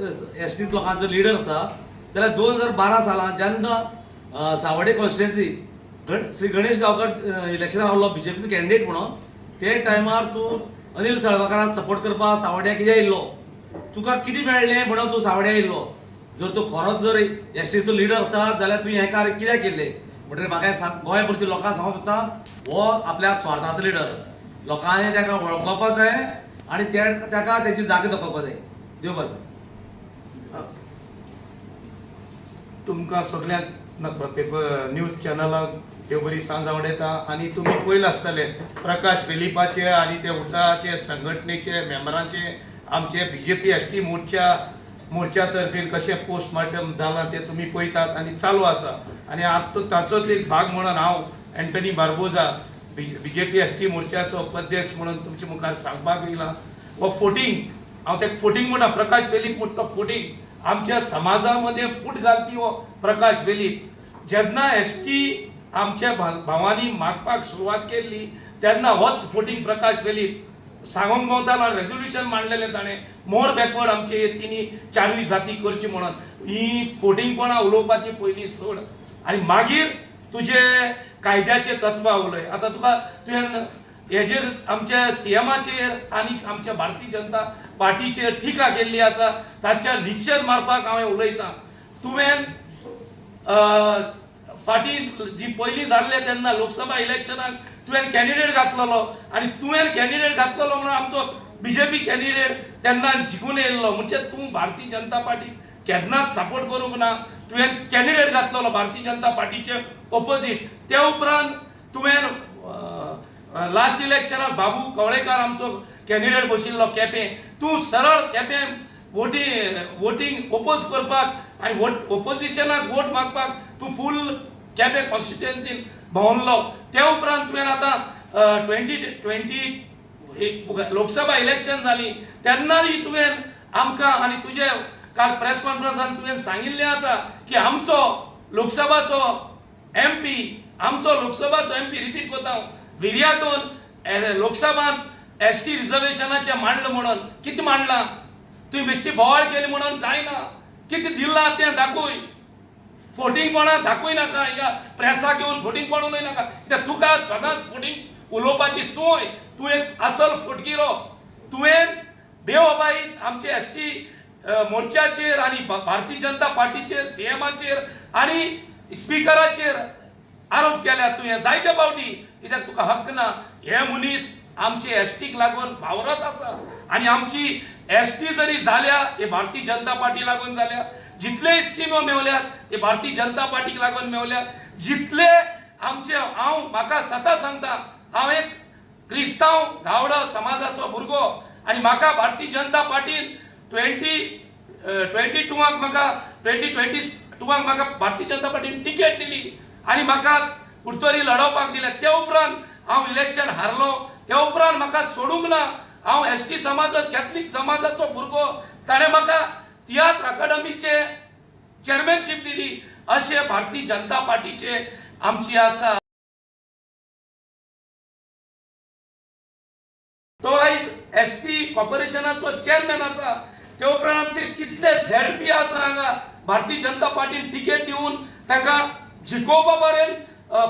एसटी लोकांचो लिडर आसा जाल्यार 2012 सालांत जेन्ना सावड्डे कॉन्स्टिट्युएन्सी श्री गणेश गांवकर इलेक्शनाक आसलो बीजेपीचो कॅन्डिडेट म्हणून, ते टायमार तूं अनिल साळकाराक सपोर्ट करपाक सावड्ड्या कित्याक येयल्लो, तुका कितें मेळ्ळें म्हणून तूं सावड्ड्या येयल्लो. जर तूं खरोच जर एसटीचो लिडर आसा जाल्यार तुवें हें कार्य कित्याक केलें म्हणटकीर म्हाका गोंयभरच्या लोकांक सांगूंक सोदता, हो आपल्या स्वार्थाचो लिडर. लोकांनी ताका वळखोवपाक जाय आणि ताका तेची जागा दाखोवपाक जाय. देव बरें. तुमकां सगळ्यांक पेपर न्यूज चॅनलाक देव बरी सांज आवडेता. आणि तुम्ही पळयलें आसतले प्रकाश वेलिपाचे आणि ते उठाचे संघटनेचे मेंबरांचे आमचे बीजेपी एसटी मोर्चा तर्फे कशें पोस्टमार्टम जालां ते तुमी पळयतात आणि चालू आसा. आणि आतां ताचोच एक भाग म्हणून हांव एंटनी बार्बोजा बीजेपी एसटी मोर्चाचो उपाध्यक्ष म्हणून तुमचे मुखार सांगपाक येयला. हो फोटींग हांव तेका फोटींग म्हणटा, प्रकाश वेलीप म्हणटा फोटींग. आमच्या समाजामध्ये फूट घालपी हो प्रकाश वेलीप. जेन्ना एसटी आमच्या भावांनी मागपाक सुरवात केल्ली तेन्ना होच फोटींग प्रकाश वेलीप सांगोंक पावतालो. रेझोल्युशन मांडलेलें ताणें मोर बॅकवर्ड आमचे तिनी 4 जाती करची म्हणून. ही फोटींगपणां उलोवपाची पयलीं सोड आनी मागीर तुजे कायद्याचे तत्वां उलय. आतां तुवें हेजेर आमच्या सीएमाचेर आनी आमच्या भारतीय जनता पार्टीचेर टिका केल्ली आसा, ताचेर निशेध मारपाक हांव उलयतां. तुवें फाटीं जी पयलीं जाल्ले तेन्ना लोकसभा इलेक्शनाक तुवें कॅन्डिडेट घातलेलो आणि तुवें कॅन्डिडेट घातलेलो म्हणून आमचो बीजेपी कॅन्डिडेट तेन्ना जिखून येयल्लो. म्हणजे तूं भारतीय जनता पार्टी केन्नाच सपोर्ट करूंक ना. तुवें कॅन्डिडेट घातलेलो भारतीय जनता पार्टीचे ऑपोजीट. ते उपरांत तुवें लास्ट इलेक्शनाक बाबू कवळेकार आमचो कॅन्डिडेट बशिल्लो केपें. तूं सरळ केपें वोटींग ओपोज करपाक आनी ओपोजिशनाक वोट मागपाक तूं फूल केपें कॉन्स्टिट्युएन्सीन भोंवलो. ते उपरांत तुवें आतां 2020 लोकसभा इलेक्शन जाली तेन्नाय तुवें आमकां आनी तुजे काल प्रेस कॉन्फरन्सांत तुवें सांगिल्लें आसा की आमचो लोकसभाचो एमपी रिपीट करता हांव, विर्यातून लोकसभांत एसटी रिजर्वेशनाचें मांडलां म्हणून. कितें मांडलां? तुवें बेश्टी बोवाळ केली म्हणून जायना. कितें दिलां तें दाखोय. फोटींगपणां दाखोय नाका. हिंगा प्रेसाक येवन फोटींगपण उलय नाका. कित्याक तुका सदांच फोटींग उलोवपाची सोय. तूं एक असल फुटगिरो. तुवें बेवबाईत आमचे एसटी मोर्चाचेर आणि भारतीय जनता पार्टीचेर सीएमाचेर आणि स्पीकराचेर आरोप केल्या तुवें जायते फावटी कित्याक तुका हक्क ना हे मनीस आमचे एसटीक लागून वावरत आसा आणि आमची एसटी जरी झाल्या हे भारतीय जनता पार्टी लागून झाल्या जितले स्किमो मेवल्यात ते भारतीय जनता पार्टीक लागून मेवल्यात जितले आमचे म्हाका सता सांगता हांव एक क्रिस्तांव गावडो समाजाचो भुरगो आणि म्हाका भारतीय जनता पार्टीन 2022 म्हाका भारतीय जनता पार्टीन तिकेट दिली आणि म्हाका कुडतरी लढवपाक दिले ते उपरांत हांव इलेक्शन हारलो ते उपरांत म्हाका सोडूंक ना हांव एसटी समाज कॅथलीक समाजाचो भुरगो ताणें म्हाका तियात्र अकादमीचे चेअरमॅनशीप दिली अशे भारतीय जनता पार्टीचे आमची आसा तो आयज एसटी कॉर्पोरेशनाचो चेअरमॅन आसा ते उपरांत आमचे कितले झेडपी आसा हांगा भारतीय जनता पार्टीन तिकेट दिवन ताका जिखोवपा पर्यंत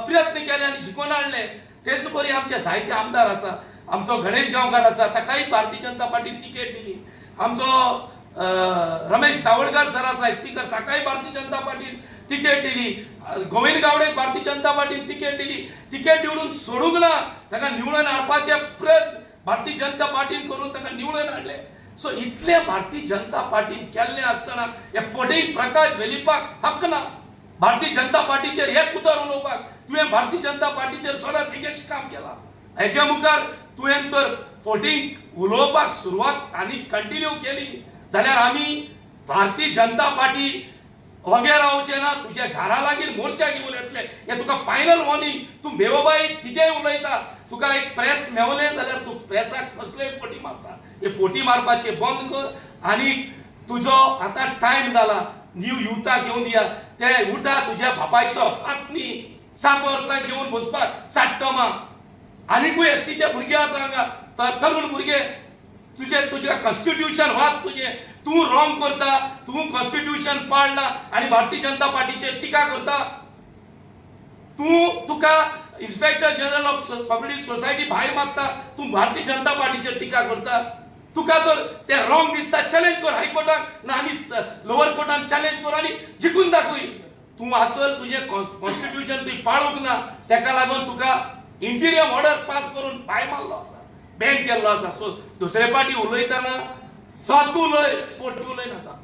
प्रयत्न केले आनी जिखोवन हाडले तेच परी आमचे जायते आमदार आसा आमचो गणेश गांवकार आसा ताकाय भारतीय जनता पार्टीन तिकेट दिली आमचो रमेश तावडकर सर आसा स्पीकर ताकाय भारतीय जनता पार्टीन तिकेट दिली गोविंद गावडेक भारतीय जनता पार्टीन तिकेट दिली तिकेट निवडून सोडूंक ना ताका निवडून हाडपाचे प्रयत्न भारतीय जनता पार्टीन करून ताका निवडून हाडले सो इतले भारतीय जनता पार्टीन केल्ले आसतना हे फटींग प्रकाश वेलिपाक हक्क ना भारतीय जनता पार्टीचेर एक उतर उलोवपाक तुवें भारतीय जनता पार्टीचेर सदांच एगेन्स्ट काम केला हेच्या मुखार तुवें तर फटींग उलोवपाक सुरवात आनी कंटिन्यू केली जाल्यार आमी भारतीय जनता पार्टी होगे रावचे ना तुज्या घरा लागीं मोर्चा घेवन येतले हे तुका फायनल वॉर्निंग तूं बेवबाई कितेंय उलयता तुका एक प्रेस मेवलें जाल्यार तूं प्रेसाक कसलेय फोटी मारता हे फोटी मारपाचे बंद कर आनी तुजो आतां टायम जाला न्यू युथाक घेवन या ते उठा तुज्या बापायचो फाट न्ही 7 वर्सां घेवन बसपाक 60 टर्मां आनीकूय एसटीचे भुरगे आसा हांगा तरुण भुरगे तुझे कॉन्स्टिट्यूशन वाच तुझे तू रॉंग करता तू कॉन्स्टिट्यूशन पाळला आणि भारतीय जनता पार्टीचेर टिका करता तुका inspector general of cooperative society भायर मारता तू भारतीय जनता पार्टीचेर टिका करता तुका तर ते रॉंग दिसता चॅलेंज कर हायकोर्टाक ना आनी लोअर कोर्टान चॅलेंज कर आनी जिखून दाखय तू असल तुझे कॉन्स्टिट्यूशन तुवें पाळूंक ना तेका लागून तुका इंटिरियम ऑर्डर पास करून भायर मारलो आसा बॅन केल्लो आसा सो दुसरे पार्टी उलयतना सत उलय फोटी उलय नाका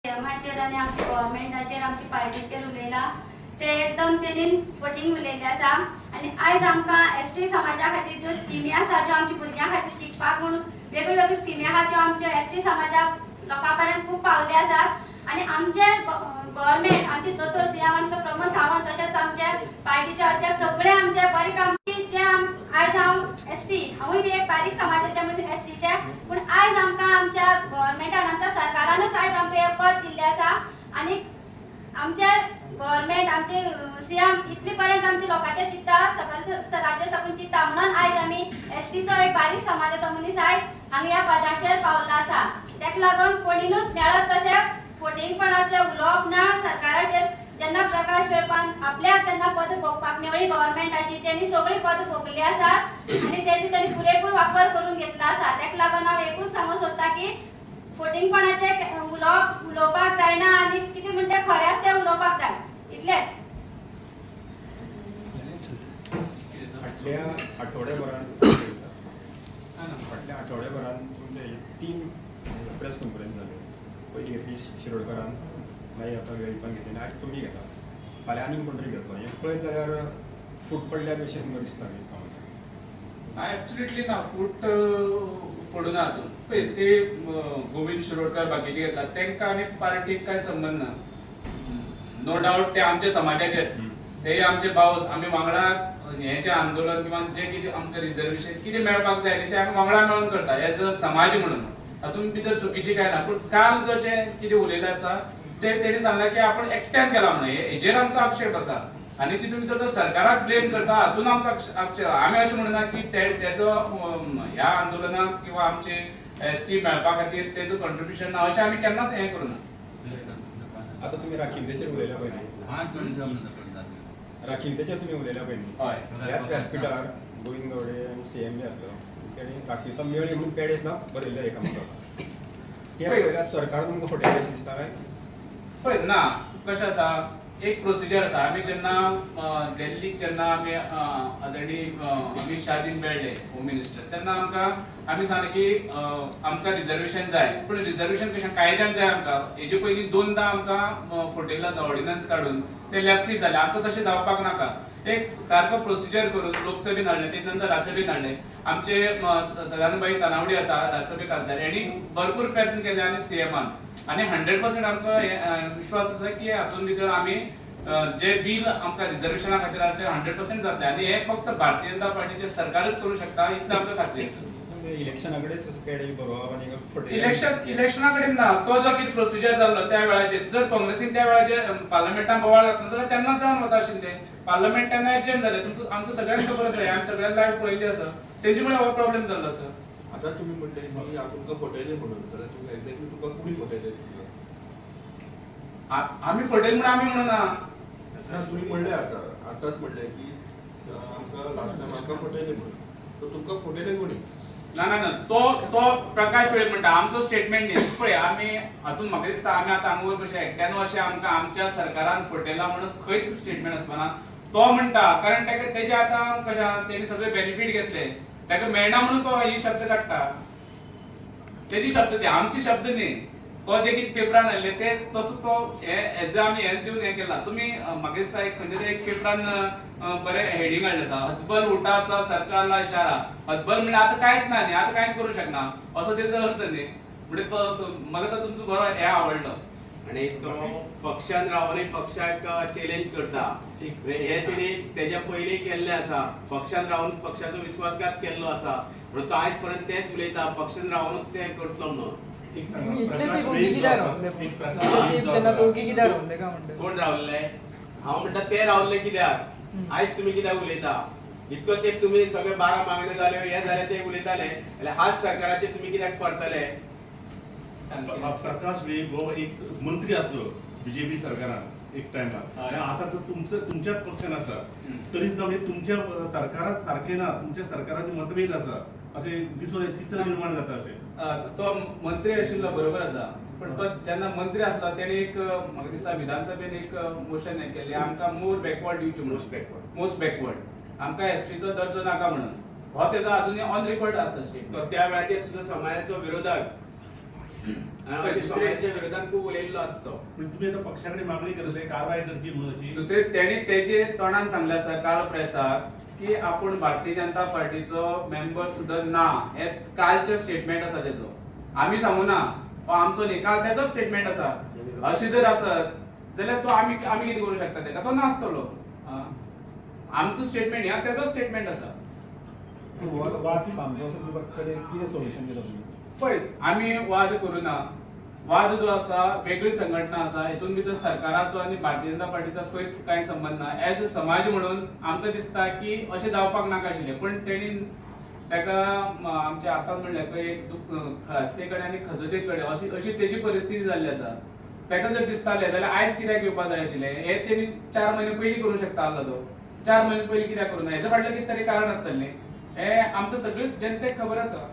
सीएमाचेर आनी आमच्या गव्हर्नमेंटाचेर आमच्या पार्टीचेर उलयला ते एकदम तेणीन फटींग उलयल्ले आसा आनी आयज आमकां एसटी समाजा खातीर ज्यो स्किमी आसा ज्यो आमच्या भुरग्यां खातीर शिकपाक म्हणून वेगळ्यो वेगळ्यो स्किमी आहा त्यो आमच्या एसटी समाजा लोकां पर्यंत खूब पावले आसात आनी आमचे गव्हर्नमेंट आमचे दोतोर सीएम आमचो प्रमोद सावंत तशेंच आमचे पार्टीचे अध्यक्ष सगळे आमचे बरे काम जे आयज हांव एसटी हांवूय बी एक बारीक समाजाच्या मदीं एसटीचे पूण आयज आमकां आमच्या गव्हर्नमेंटान आमच्या सरकारानच आयज आमकां हे पद दिल्लें आसा आनी आमचे गव्हर्नमेंट आमचे सीएम इतले पर्यंत आमच्या लोकांचे चित्ता सगळ्या स्तराचेर साकून चित्ता म्हणून आयज आमी एसटीचो एक बारीक समाजाचो मनीस आयज हांगा ह्या पदाचेर पावल्लो आसा तेका लागून कोणीनूच मेळत तशें फटींगपणाचें उलोवप ना सरकाराचेर जेन्ना प्रकाश वेळपान आपल्याक जेन्ना पद भोगपाक मेवळी गव्हर्नमेंटाची तेणी सगळीं पद भोगली आसात आनी तेची तेणी पुरेपूर वापर करून घेतला आसा तेका लागून हांव एकूच सांगूंक सोदता की फटींगपणाचें उलोवपाक जायना आनी कितें म्हणटा खरेंच तें उलोवपाक जाय इतलेंच फाटल्या आठवड्याभरान तुमचे 3 प्रेस कॉन्फरन्स जाल्यो पयली घेतली शिरोडकरान मागीर आतां वेळीपान घेतली आयज तुमी घेता फाल्यां आनीक कोण तरी घेतलो हें पळयत जाल्यार फूट पडल्या भशेन तुमकां दिसता ऍब्सोल्युटली ना फूट पडूना अजून ते गोविंद शिरोडकर बाकीचे घेतला तांकां आनी पार्टीक कांय संबंध ना नो डाऊट ते आमचे समाजाचे ते आमचे भाव आम्ही वांगडा हे जे आंदोलन किंवा जे कितें आमकां रिजर्वेशन कितें मेळपाक जाय ते आमी वांगडा मेळून करता एज अ समाज म्हणून तातूंत भितर चुकीची काय ना पूण काल जो जे कितें उलयले आसा ते तेणी सांगला की आपण एकट्यान केला म्हणून हेजेर आमचो आक्षेप आसा आणि तितून भितर जो सरकाराक ब्लेम करता हातून आमचो आक्षेप आमी अशें म्हणना की तेजो ह्या आंदोलनाक किंवा आमचे एसटी मेळपा खातीर तेजो कॉन्ट्रिब्युशन ना अशें आमी केन्नाच हें करूना. आता तुम्ही राखीलतेचेर उलयल्या पयलीं राखीलतेचेर तुमी उलयल्या पयलीं हय ह्याच व्यासपीठार गोविंद गावडे आनी सीएम बी आसलो तेणी राखीलता मेळ्ळी म्हणून पेडेच ना बरयल्लें एका म्हाका ते पळयल्यार सरकार तुमकां फटयलें अशें दिसता काय? पळय ना कशें आसा एक प्रोसिजर आसा आमी जेन्ना दिल्लीक जेन्ना आमी आदरणीय अमित शाह मेळ्ळे होम मिनिस्टर तेन्ना आमी सांगलें की आमकां रिजर्वेशन जाय पूण रिजर्वेशन कशें कायद्यान जाय आमकां हेजे पयलीं दोनदा आमकां फटयल्लो आसा ऑर्डिनन्स काडून ते लॅप्सीस जाले आमकां तशें जावपाक नाका एक सारको प्रोसिजर करून लोकसभेन हाडलें ते नंतर राज्यसभेन हाडलें आमचे सदानंदभाई तानावडे आसा राज्यसभे खासदार हेणी भरपूर प्रयत्न केले आनी सीएमान आणि 100% आमकां विश्वास आसा की हातून भितर आमी जे बिल आमकां रिजर्वेशना खातीर आसा ते 100% जातलें आनी हे फक्त भारतीय जनता पार्टीचे सरकारच करू शकता इतलें आमकां खात्री आसा. इलेक्शना कडेच पेडे बरोवप आनी फटयप इलेक्शना कडेन ना तो जो कितें प्रोसिजर जाल्लो त्या वेळाचेर जर काँग्रेसीन त्या वेळाचेर पार्लमेंटान बोवाळ घातलो जाल्यार तेन्नाच जावन वता आशिल्लें पार्लमेंट तेन्ना एडजस्ट जालें तुमकां आमकां सगळ्यांक खबर आसा आमी सगळ्यां लायव्ह पळयल्ली आसा तेजे मुळे हो प्रॉब्लेम जाल्लो आसा. आता तुम्ही म्हणले की तुमकां फटयले म्हणून जाल्यार तुमकां एक्झॅक्टली तुका कुणी फटयले आमी फटयले म्हणून आमी म्हणना तुम्ही म्हणले आताच म्हणले की आमकां लास्ट टायम आमकां फटयले म्हणून तर तुमकां फटयले कोणी? ना ना ना तो प्रकाश वेळ म्हणटा आमचो स्टेटमेंट न्ही पळय आमी हातून म्हाका दिसता आमी आतां हांगा वयर कशें एकट्यान अशें आमकां आमच्या सरकारान फटयला म्हणून खंयच स्टेटमेंट आसपाना तो म्हणटा कारण तेका तेजे आतां कशें तेणी सगळे बेनिफीट घेतले तेका मेळना म्हणून तो ही शब्द काडटा तेजी शब्द ती आमची शब्द न्ही तो जे कितें पेपरान आयले ते तसो तो हेजे आमी हें दिवन हें केला तुमी म्हाका दिसता एक खंयच्या तरी एक पेपरान बरें हेडिंग हाडलें आसा हतबल उठाचा सरकारला इशारा हतबल म्हणजे आतां कांयच ना न्ही आतां कांयच करूं शकना असो तेजो अर्थ न्ही म्हणजे तो म्हाका तो तुमचो बरो हें आवडलो आणि तो पक्षान रावून पक्षाक चॅलेंज करता हे तेणी तेच्या पयलीं केल्लें आसा पक्षान रावून पक्षाचो विश्वासघात केल्लो आसा म्हणून तो आयज पर्यंत तेच उलयता पक्षान रावूनच ते करतलो म्हणून कोण रावल्ले हांव म्हणटा ते रावल्ले कित्याक आयज तुमी कित्याक उलयता इतको ते तुमी सगळे 12 मागण्यो जाल्यो हे जाले ते उलयताले जाल्यार हाच सरकाराचेर तुमी कित्याक परतले? प्रकाश वेळी हो एक मंत्री असलो बीजेपी सरकारान एक टायमार आता तर तुमच्याच पक्षान आसा तरी सुद्धा म्हणजे तुमच्या सरकारात सारखे ना तुमच्या सरकाराचे मतभेद आसा असे दिसून चित्र निर्माण जाता अशें. तो मंत्री आशिल्लो बरोबर आसा पण तो जेन्ना मंत्री आसलो तेणे एक म्हाका दिसता विधानसभेन एक मोशन हें केलें आमकां मोर बॅकवर्ड दिवचे मोस्ट बॅकवर्ड आमकां एसटीचो दर्जो नाका म्हणून हो तेजो अजुनूय ऑन रेकॉर्ड आसा स्टेटमेंट. तो त्या वेळाचेर सुद्धा समाजाचो विरोधक समाजाच्या विरोधात खूप उलयल्लो असतो तुम्ही आता पक्षाकडे मागणी करताय कारवाई करची म्हणून अशी दुसरे तेणी तेजे तोंडान सांगले आसा काल प्रेसाक की आपण भारतीय जनता पार्टीचो मेंबर सुद्धा ना हे कालचे स्टेटमेंट आसा तेजो आमी सांगू ना हो आमचो न्ही काल तेजो स्टेटमेंट आसा अशी जर आसत जाल्यार तो आमी कितें करू शकता तेका तो नासतलो आमचो स्टेटमेंट ह्या तेजो स्टेटमेंट आसा. वाद सामको असो कितें सोल्युशन दिता तुमी? पळय आमी वाद करूना वाद जो आसा वेगळी संघटना आसा हितून भितर सरकाराचो आनी भारतीय जनता पार्टीचो खंयच कांय संबंध ना एज अ समाज म्हणून आमकां दिसता की अशें जावपाक नाका आशिल्लें पण तेणी तेका आमच्या आतां म्हणलें पळय खासते कडेन आनी खजोते कडेन अशी तेजी परिस्थिती जाल्ली आसा तेका जर दिसतालें जाल्यार आयज कित्याक येवपाक जाय आशिल्लें हे तेणी 4 म्हयने पयलीं करूंक शकता आसलो तो 4 म्हयने पयलीं कित्याक करूं ना हेजे फाटलें कितें तरी कारण आसतलें हे आमकां सगळ्या जनतेक खबर आसा.